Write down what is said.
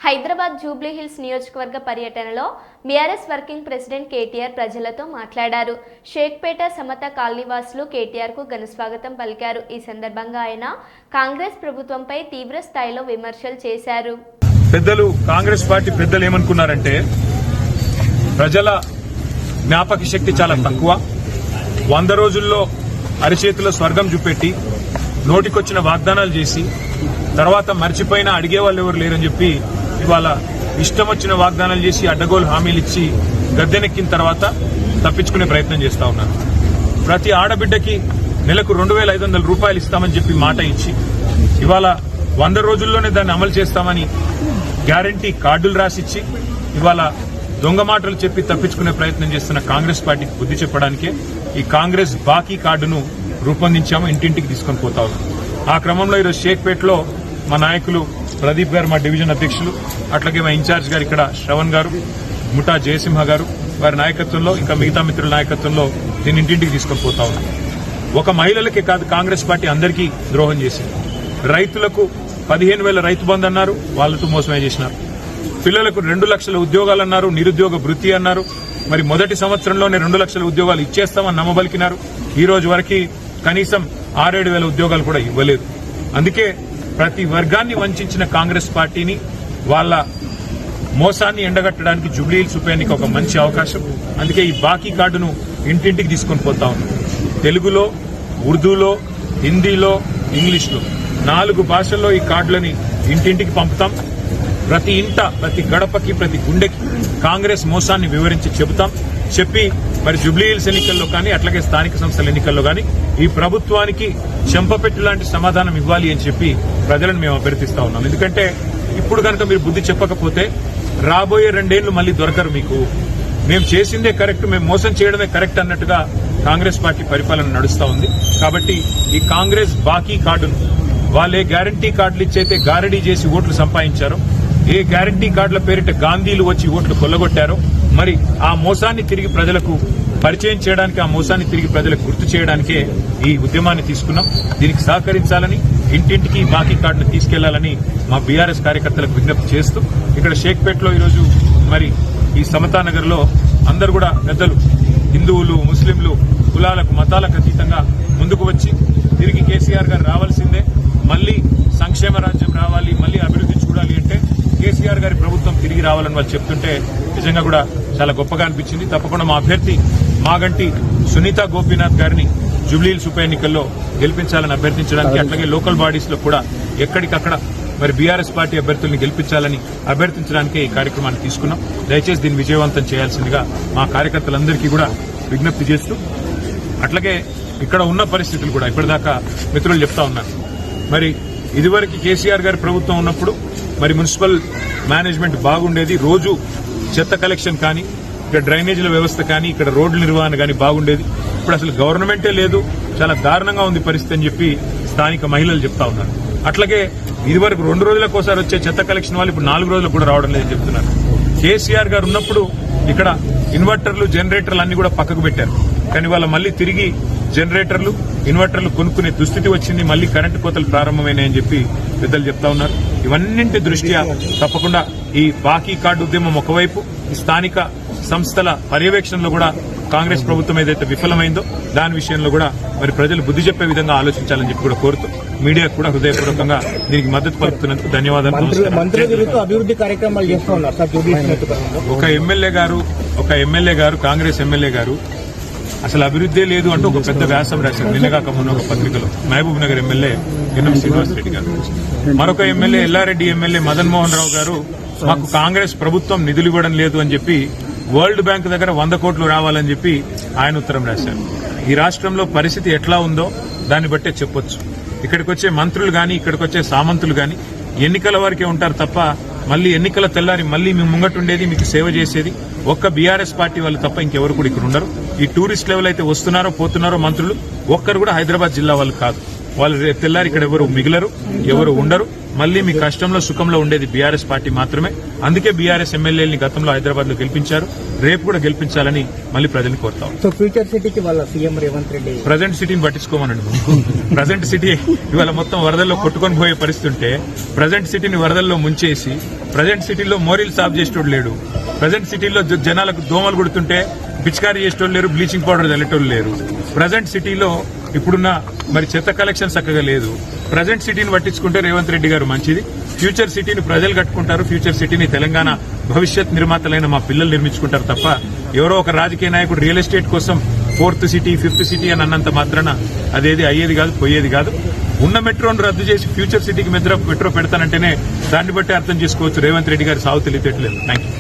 Hyderabad Jubilee hills నియోజకవర్గ పర్యటనలో BRS working president KTR ప్రజలతో మాట్లాడారు. షేక్పేట సమత కాలనీవాసులు కేటీఆర్ కు ఘనస్వాగతం పలికారు. ఈ సందర్భంగా ఆయన కాంగ్రెస్ ప్రభుత్వంపై తీవ్ర స్థాయిలో విమర్శలు చేశారు. పెద్దలు కాంగ్రెస్ పార్టీ పెద్దలు ఏమనుకున్నారంటే ప్రజల జ్ఞాపక శక్తి చాలా తక్కువ, 100 రోజుల్లో అరిచేతిలో స్వర్గం చూపెట్టి నోటికొచ్చిన వాగ్దానాలు చేసి తర్వాత మర్చిపోయినా అడిగే వాళ్ళు ఎవరు లేరని చెప్పి ఇవాళ ఇష్టం వచ్చిన వాగ్దానాలు చేసి అడ్డగోలు హామీలు ఇచ్చి గద్దెనెక్కిన తర్వాత తప్పించుకునే ప్రయత్నం చేస్తా ఉన్నారు. ప్రతి ఆడబిడ్డకి నెలకు 2,500 రూపాయలు ఇస్తామని చెప్పి మాట ఇచ్చి ఇవాళ 100 రోజుల్లోనే దాన్ని అమలు చేస్తామని గ్యారంటీ కార్డులు రాసిచ్చి ఇవాళ దొంగ మాటలు చెప్పి తప్పించుకునే ప్రయత్నం చేస్తున్న కాంగ్రెస్ పార్టీకి బుద్ధి చెప్పడానికే ఈ కాంగ్రెస్ బాకీ కార్డును రూపొందించాము, ఇంటింటికి తీసుకొని పోతా ఉన్నాం. ఆ క్రమంలో ఈరోజు షేక్పేటలో మా నాయకులు ప్రదీప్ గారు, మా డివిజన్ అధ్యక్షులు, అట్లాగే మా ఇన్ఛార్జ్ గారు ఇక్కడ శ్రవణ్ గారు, ముఠా జయసింహ గారు, వారి నాయకత్వంలో ఇంకా మిగతా మిత్రుల నాయకత్వంలో దీన్ని ఇంటింటికి తీసుకొని పోతా ఉన్నాం. ఒక మహిళలకే కాదు, కాంగ్రెస్ పార్టీ అందరికీ ద్రోహం చేసింది. రైతులకు 15,000 రైతు బంధు అన్నారు, వాళ్ళతో మోసమే చేసినారు. పిల్లలకు 2 లక్షల ఉద్యోగాలు అన్నారు, నిరుద్యోగ భృతి అన్నారు. మరి మొదటి సంవత్సరంలోనే 2 లక్షల ఉద్యోగాలు ఇచ్చేస్తామని నమ్మబలికినారు. ఈ రోజు వరకు కనీసం 6-7 వేల ఉద్యోగాలు కూడా ఇవ్వలేదు. అందుకే ప్రతి వర్గాన్ని వంచిన కాంగ్రెస్ పార్టీని వాళ్ళ మోసాన్ని ఎండగట్టడానికి జూబ్లీ హిల్స్ ఉప ఎన్నిక ఒక మంచి అవకాశం. అందుకే ఈ బాకీ కార్డును ఇంటింటికి తీసుకొని పోతా ఉన్నాం. తెలుగులో, ఉర్దూలో, హిందీలో, ఇంగ్లీష్లో 4 భాషల్లో ఈ కార్డులని ఇంటింటికి పంపుతాం. ప్రతి ఇంట, ప్రతి గడపకి, ప్రతి గుండెకి కాంగ్రెస్ మోసాన్ని వివరించి చెబుతాం. చెప్పి మరి జూబ్లీ హిల్స్ ఎన్నికల్లో కానీ అట్లాగే స్థానిక సంస్థల ఎన్నికల్లో కానీ ఈ ప్రభుత్వానికి చెంపపెట్టు లాంటి సమాధానం ఇవ్వాలి అని చెప్పి ప్రజలను మేము అభ్యర్థిస్తా ఉన్నాం. ఎందుకంటే ఇప్పుడు కనుక మీరు బుద్ధి చెప్పకపోతే రాబోయే 2 ఏళ్లు మళ్లీ దొరకరు మీకు. మేము చేసిందే కరెక్ట్, మేము మోసం చేయడమే కరెక్ట్ అన్నట్టుగా కాంగ్రెస్ పార్టీ పరిపాలన నడుస్తా ఉంది. కాబట్టి ఈ కాంగ్రెస్ బాకీ కార్డును వాళ్ళే గ్యారంటీ కార్డులు ఇచ్చైతే గారడీ చేసి ఓట్లు సంపాదించారో, ఏ గ్యారంటీ కార్డుల పేరిట గాంధీలు వచ్చి ఓట్లు కొల్లగొట్టారో, మరి ఆ మోసాన్ని తిరిగి ప్రజలకు పరిచయం చేయడానికి, ఆ మోసాన్ని తిరిగి ప్రజలకు గుర్తు చేయడానికే ఈ ఉద్యమాన్ని తీసుకున్నాం. దీనికి సహకరించాలని, ఇంటింటికి బాకీ కార్డును తీసుకెళ్లాలని మా బీఆర్ఎస్ కార్యకర్తలకు విజ్ఞప్తి చేస్తూ ఇక్కడ షేక్పేటలో ఈరోజు మరి ఈ సమతానగర్ లో అందరూ కూడా పెద్దలు, హిందువులు, ముస్లింలు, కులాలకు, మతాలకు అతీతంగా ముందుకు వచ్చి తిరిగి కేసీఆర్ గారు రావాల్సిందే, మళ్లీ సంక్షేమ రాజ్యం రావాలి, మళ్లీ అభివృద్ధి చూడాలి అంటే కేసీఆర్ గారి ప్రభుత్వం తిరిగి రావాలని వాళ్ళు చెప్తుంటే నిజంగా కూడా చాలా గొప్పగా అనిపించింది. తప్పకుండా మా అభ్యర్థి మాగంటి సునీత గోపీనాథ్ గారిని జూబ్లీ హిల్స్ ఉప ఎన్నికల్లో గెలిపించాలని అభ్యర్థించడానికి, అట్లాగే లోకల్ బాడీస్ లో కూడా ఎక్కడికక్కడ మరి బీఆర్ఎస్ పార్టీ అభ్యర్థుల్ని గెలిపించాలని అభ్యర్థించడానికే ఈ కార్యక్రమాన్ని తీసుకున్నాం. దయచేసి దీన్ని విజయవంతం చేయాల్సిందిగా మా కార్యకర్తలందరికీ కూడా విజ్ఞప్తి చేస్తూ, అట్లాగే ఇక్కడ ఉన్న పరిస్థితులు కూడా ఇప్పటిదాకా మిత్రులు చెప్తా ఉన్నారు. మరి ఇదివరకు కేసీఆర్ గారి ప్రభుత్వం ఉన్నప్పుడు మరి మున్సిపల్ మేనేజ్మెంట్ బాగుండేది, రోజు చెత్త కలెక్షన్ కానీ, ఇక్కడ డ్రైనేజీల వ్యవస్థ కానీ, ఇక్కడ రోడ్ల నిర్వహణ కానీ బాగుండేది. ఇప్పుడు అసలు గవర్నమెంటే లేదు, చాలా దారుణంగా ఉంది పరిస్థితి అని చెప్పి స్థానిక మహిళలు చెప్తా ఉన్నారు. అట్లాగే ఇదివరకు 2 రోజులకోసారి వచ్చే చెత్త కలెక్షన్ వాళ్ళు ఇప్పుడు 4 రోజులకు కూడా రావడం లేదని చెప్తున్నారు. కేసీఆర్ గారు ఉన్నప్పుడు ఇక్కడ ఇన్వర్టర్లు, జనరేటర్లు అన్ని కూడా పక్కకు పెట్టారు. కానీ వాళ్ళ మళ్లీ తిరిగి జనరేటర్లు, ఇన్వర్టర్లు కొనుక్కునే దుస్థితి వచ్చింది, మళ్లీ కరెంటు కోతలు ప్రారంభమైనాయని చెప్పి పెద్దలు చెప్తా ఉన్నారు. ఇవన్నింటి దృష్ట్యా తప్పకుండా ఈ బాకీ కార్డు ఉద్యమం ఒకవైపు, ఈ స్థానిక సంస్థల పర్యవేక్షణలో కూడా కాంగ్రెస్ ప్రభుత్వం ఏదైతే విఫలమైందో దాని విషయంలో కూడా మరి ప్రజలు బుద్ధి చెప్పే విధంగా ఆలోచించాలని చెప్పి కూడా కోరుతూ మీడియాకు కూడా హృదయపూర్వకంగా దీనికి మద్దతు పలుకుతున్నందుకు ధన్యవాదాలు. ఒక ఎమ్మెల్యే గారు కాంగ్రెస్ ఎమ్మెల్యే గారు అసలు అభివృద్ధే లేదు అంటూ ఒక పెద్ద వ్యాసం రాశారు నిన్నగాక మొన్న ఒక పత్రికలో. మహబూబ్ నగర్ ఎమ్మెల్యే ఎన్ఎం శ్రీనివాసరెడ్డి గారు, మరొక ఎమ్మెల్యే ఎల్లారెడ్డి ఎమ్మెల్యే మదన్ మోహన్ రావు గారు మాకు కాంగ్రెస్ ప్రభుత్వం నిధులు ఇవ్వడం లేదు అని చెప్పి వరల్డ్ బ్యాంక్ దగ్గర 100 కోట్లు రావాలని చెప్పి ఆయన ఉత్తరం రాశారు. ఈ రాష్ట్రంలో పరిస్థితి ఎట్లా ఉందో దాన్ని బట్టే చెప్పొచ్చు. ఇక్కడికి వచ్చే మంత్రులు గాని, ఇక్కడికి వచ్చే సామంతులు గాని ఎన్నికల వరకే ఉంటారు తప్ప మళ్లీ ఎన్నికల తెల్లారి మళ్లీ మీ ముంగటుండేది, మీకు సేవ చేసేది ఒక్క బీఆర్ఎస్ పార్టీ వాళ్ళు తప్ప ఇంకెవరు కూడా ఇక్కడ ఉండరు. ఈ టూరిస్ట్ లెవెల్ అయితే వస్తున్నారో పోతున్నారో మంత్రులు ఒక్కరు కూడా హైదరాబాద్ జిల్లా వాళ్ళు కాదు. వాళ్ళు తెల్లారి ఇక్కడ ఎవరు మిగిలరు, ఎవరు ఉండరు. మళ్ళీ మీ కష్టంలో సుఖంలో ఉండేది బీఆర్ఎస్ పార్టీ మాత్రమే. అందుకే బీఆర్ఎస్ ఎమ్మెల్యేలని గతంలో హైదరాబాద్ లో గెలిపించారు, రేపు కూడా గెలిపించాలని మళ్ళీ ప్రజల్ని కోరుతాం. సో ఫ్యూచర్ సిటీకి వాళ్ళ సీఎం రేవంత్ రెడ్డి ప్రజెంట్ సిటీని పట్టించుకోమనండి. ప్రజెంట్ సిటీ ఇవాళ మొత్తం వరదల్లో కొట్టుకొని పోయే పరిస్థితి ఉంటే ప్రజెంట్ సిటీని వరదల్లో ముంచేసి ప్రజెంట్ సిటీలో మోరీలు సాఫ్ చేసేటోడు లేడు. ప్రజెంట్ సిటీలో జనాలకు దోమలు కొడుతుంటే పిచికారీ చేసేటోళ్ళు లేరు, బ్లీచింగ్ పౌడర్ చల్లేటోళ్ళు లేరు. ప్రజెంట్ సిటీలో ఇప్పుడున్న మరి చెత్త కలెక్షన్ చక్కగా లేదు. ప్రజెంట్ సిటీని పట్టించుకుంటే రేవంత్ రెడ్డి గారు మంచిది. ఫ్యూచర్ సిటీని ప్రజలు కట్టుకుంటారు, ఫ్యూచర్ సిటీని తెలంగాణ భవిష్యత్ నిర్మాతలైన మా పిల్లలు నిర్మించుకుంటారు తప్ప ఎవరో ఒక రాజకీయ నాయకుడు రియల్ ఎస్టేట్ కోసం 4th సిటీ 5th సిటీ అని అన్నంత మాత్రాన అదేది అయ్యేది కాదు, పోయేది కాదు. ఉన్న మెట్రోను రద్దు చేసి ఫ్యూచర్ సిటీకి మెట్రో పెడతానంటేనే దాన్ని బట్టి అర్థం చేసుకోవచ్చు రేవంత్ రెడ్డి గారి సాగు తెలియట్లేదు. Thank you.